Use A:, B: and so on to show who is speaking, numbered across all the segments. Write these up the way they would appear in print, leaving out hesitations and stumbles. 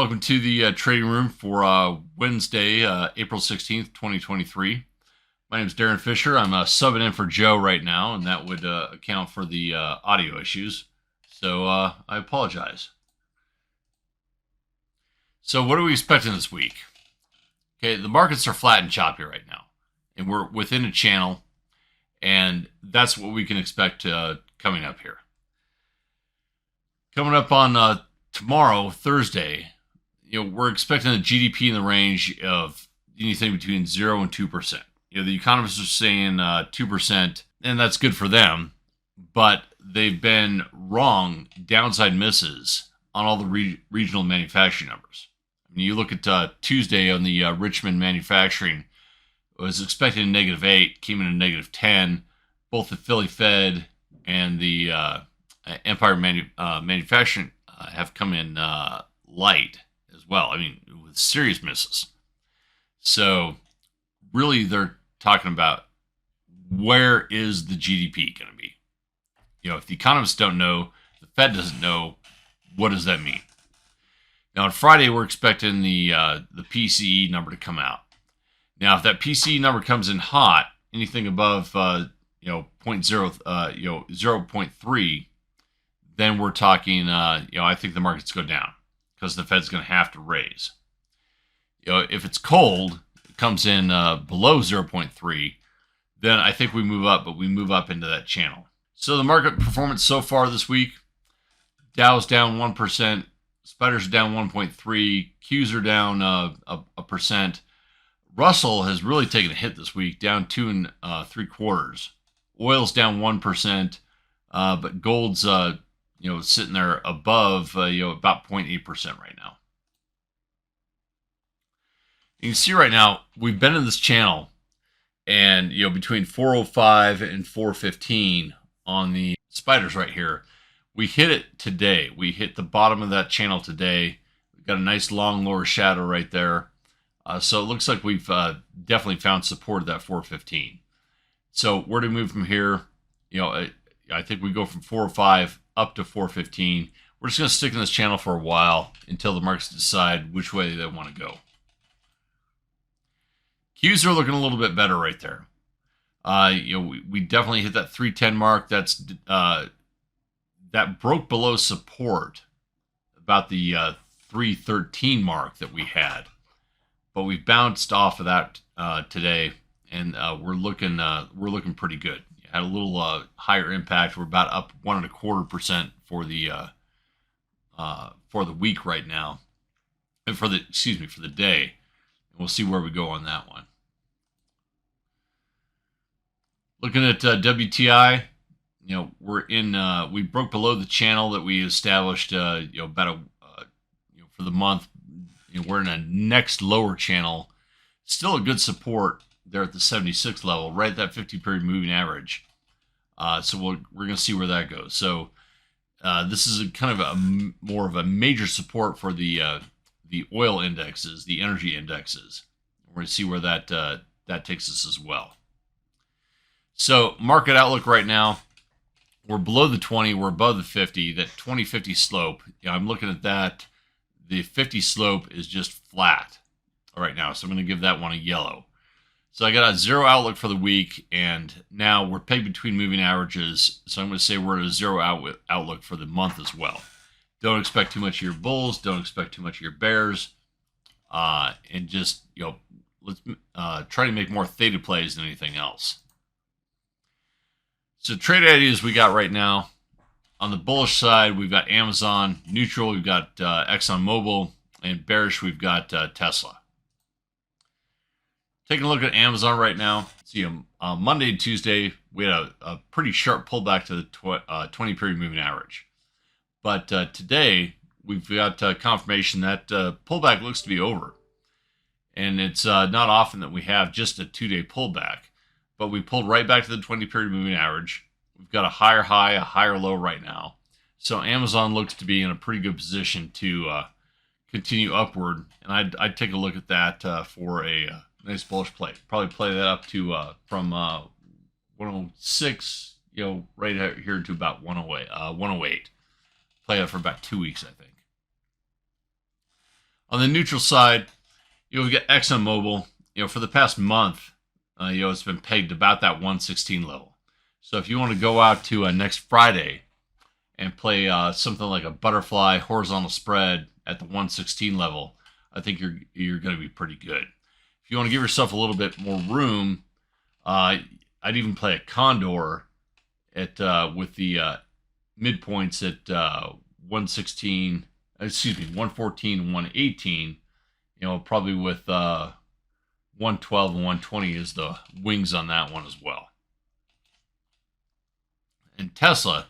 A: Welcome to the trading room for Wednesday, April 16th, 2023. My name is Darren Fisher. I'm subbing in for Joe right now, and that would account for the audio issues. So I apologize. So what are we expecting this week? Okay, the markets are flat and choppy right now, and we're within a channel, and that's what we can expect coming up here. Coming up on tomorrow, Thursday, we're expecting a GDP in the range of anything between 0 and 2%. The economists are saying 2%, and that's good for them, but they've been wrong, downside misses on all the regional manufacturing numbers. I mean, you look at Tuesday on the Richmond manufacturing, it was expected a -8, came in a -10. Both the Philly Fed and the Empire manufacturing have come in light as well. I mean, with serious misses. So really they're talking about where is the GDP going to be? If the economists don't know, the Fed doesn't know, what does that mean? Now on Friday, we're expecting the PCE number to come out. Now, if that PCE number comes in hot, anything above 0.3, then we're talking, I think the markets go down because the Fed's going to have to raise. If it's cold, it comes in below 0.3, then I think we move up, but we move up into that channel. So the market performance so far this week, Dow's down 1%, Spiders are down 1.3, Qs are down a percent. Russell has really taken a hit this week, down 2 3/4. Oil's down 1%, but gold's sitting there above about 0.8% right now. You can see right now we've been in this channel, and between 405 and 415 on the spiders right here, we hit it today. We hit the bottom of that channel today. We've got a nice long lower shadow right there. So it looks like we've definitely found support at that 415. So where do we move from here? I think we go from 405 up to 415. We're just going to stick in this channel for a while until the markets decide which way they want to go. Qs are looking a little bit better right there. We definitely hit that 310 mark. That's that broke below support about the 313 mark that we had, but we bounced off of that today, and we're looking pretty good. Had a little higher impact. We're about up 1.25% for the week right now, and for the day. And we'll see where we go on that one. Looking at WTI, we broke below the channel that we established, for the month. We're in a next lower channel. Still a good support there at the 76 level, right at that 50-period moving average. So we're going to see where that goes. So this is kind of more of a major support for the oil indexes, the energy indexes. We're going to see where that takes us as well. So market outlook right now, we're below the 20, we're above the 50, that 20-50 slope. I'm looking at that. The 50 slope is just flat right now, so I'm going to give that one a yellow. So I got a 0 outlook for the week, and now we're pegged between moving averages, so I'm going to say we're at a 0 outlook for the month as well. Don't expect too much of your bulls, don't expect too much of your bears, and just, let's try to make more theta plays than anything else. So trade ideas we got right now. On the bullish side, we've got Amazon. Neutral, we've got ExxonMobil. And bearish, we've got Tesla. Taking a look at Amazon right now. See, Monday and Tuesday, we had a pretty sharp pullback to the 20-period moving average. But today, we've got confirmation that pullback looks to be over. And it's not often that we have just a 2-day pullback. But we pulled right back to the 20-period moving average. We've got a higher high, a higher low right now. So Amazon looks to be in a pretty good position to continue upward. And I'd take a look at that for a nice bullish play. Probably play that up to from 106, right here to about 108. Play that for about 2 weeks, I think. On the neutral side, we got ExxonMobil. For the past month, it's been pegged about that 116 level. So if you want to go out to next Friday and play something like a butterfly horizontal spread at the 116 level, I think you're going to be pretty good. If you want to give yourself a little bit more room, I'd even play a condor at with the midpoints at 116, 114 and 118. Probably with 112 and 120 is the wings on that one as well. And Tesla.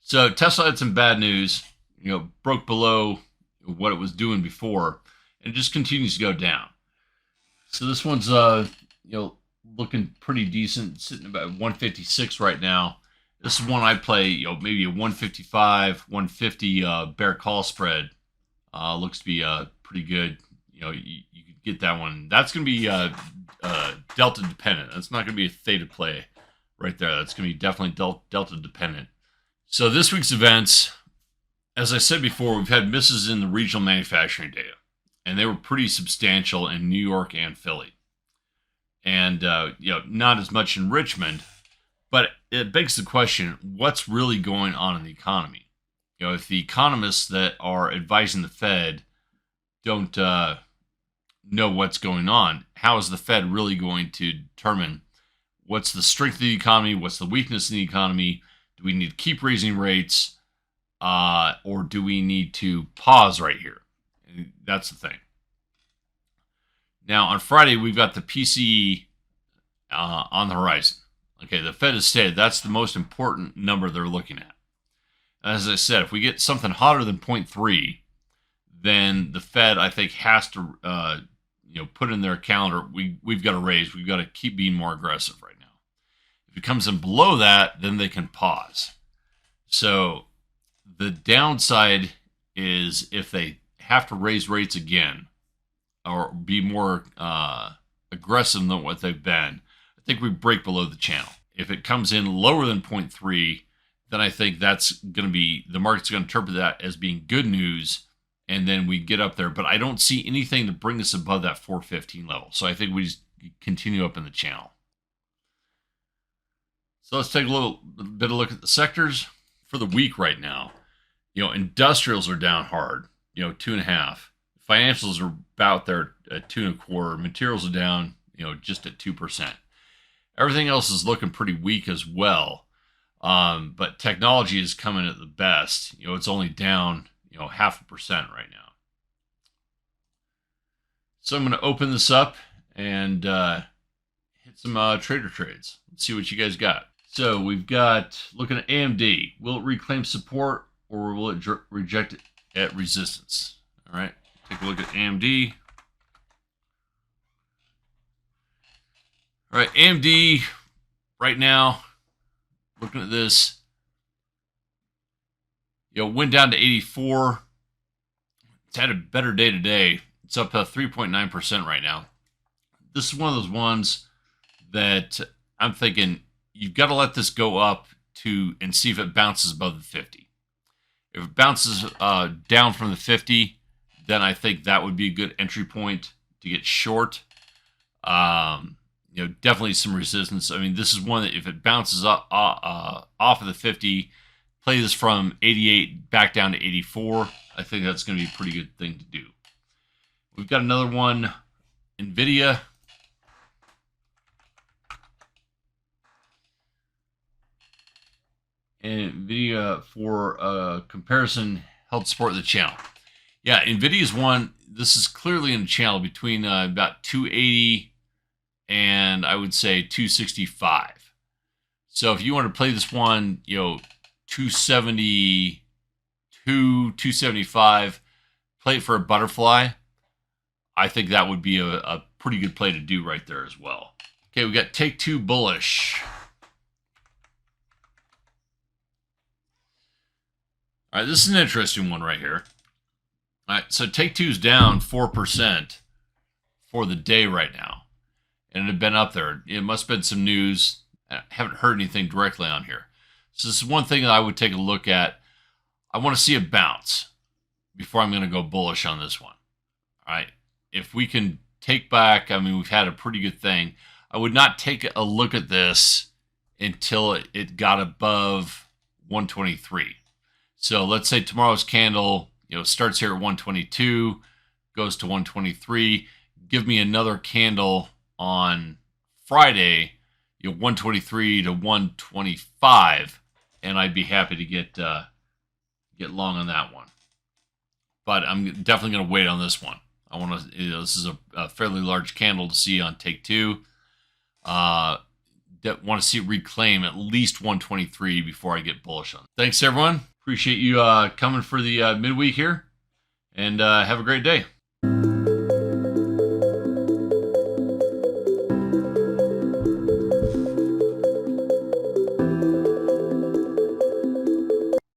A: So Tesla had some bad news. Broke below what it was doing before, and it just continues to go down. So this one's looking pretty decent, sitting about 156 right now. This is one I play, maybe a 155, 150 bear call spread. Looks to be pretty good. You could get that one. That's going to be delta dependent. That's not going to be a theta play right there. That's going to be definitely delta dependent. So this week's events, as I said before, we've had misses in the regional manufacturing data, and they were pretty substantial in New York and Philly. And, not as much in Richmond, but it begs the question, what's really going on in the economy? If the economists that are advising the Fed don't know what's going on, how is the Fed really going to determine what's the strength of the economy, what's the weakness in the economy? Do we need to keep raising rates, or do we need to pause right here? And that's the thing. Now, on Friday, we've got the PCE on the horizon. Okay, the Fed has stated that's the most important number they're looking at. As I said, if we get something hotter than 0.3, then the Fed, I think, has to put in their calendar, we've got to raise. We've got to keep being more aggressive right now. If it comes in below that, then they can pause. So the downside is if they have to raise rates again or be more aggressive than what they've been, I think we break below the channel. If it comes in lower than 0.3, then I think that's going to be, the market's going to interpret that as being good news, and then we get up there. But I don't see anything to bring us above that 415 level. So I think we just continue up in the channel. So let's take a little bit of a look at the sectors for the week right now. Industrials are down hard, 2.5. Financials are about there at 2.25. Materials are down, just at 2%. Everything else is looking pretty weak as well. But technology is coming at the best. It's only down, 0.5% right now. So I'm going to open this up and hit some trader trades. Let's see what you guys got. So we've got, looking at AMD. Will it reclaim support or will it reject it at resistance? All right, take a look at AMD. All right, AMD right now, looking at this, went down to 84. It's had a better day today. It's up 3.9% right now. This is one of those ones that I'm thinking you've got to let this go up to and see if it bounces above the 50. If it bounces down from the 50, then I think that would be a good entry point to get short. Definitely some resistance. I mean, this is one that if it bounces up off of the 50, play this from 88 back down to 84. I think that's going to be a pretty good thing to do. We've got another one, NVIDIA. And NVIDIA, for comparison, held support of the channel. Yeah, NVIDIA's one. This is clearly in the channel between about 280 and I would say 265. So if you want to play this one, 272, 275, play it for a butterfly. I think that would be a pretty good play to do right there as well. Okay, we got take two bullish. All right, this is an interesting one right here. All right, so take two's down 4% for the day right now. And it had been up there. It must have been some news. I haven't heard anything directly on here. So this is one thing that I would take a look at. I want to see a bounce before I'm going to go bullish on this one. All right. If we can take back, I mean, we've had a pretty good thing. I would not take a look at this until it got above 123. So let's say tomorrow's candle, starts here at 122, goes to 123. Give me another candle on Friday, 123 to 125, and I'd be happy to get long on that one. But I'm definitely going to wait on this one. I want to. This is a fairly large candle to see on take two. Want to see it reclaim at least 123 before I get bullish on it. Thanks, everyone. Appreciate you coming for the midweek here, and have a great day.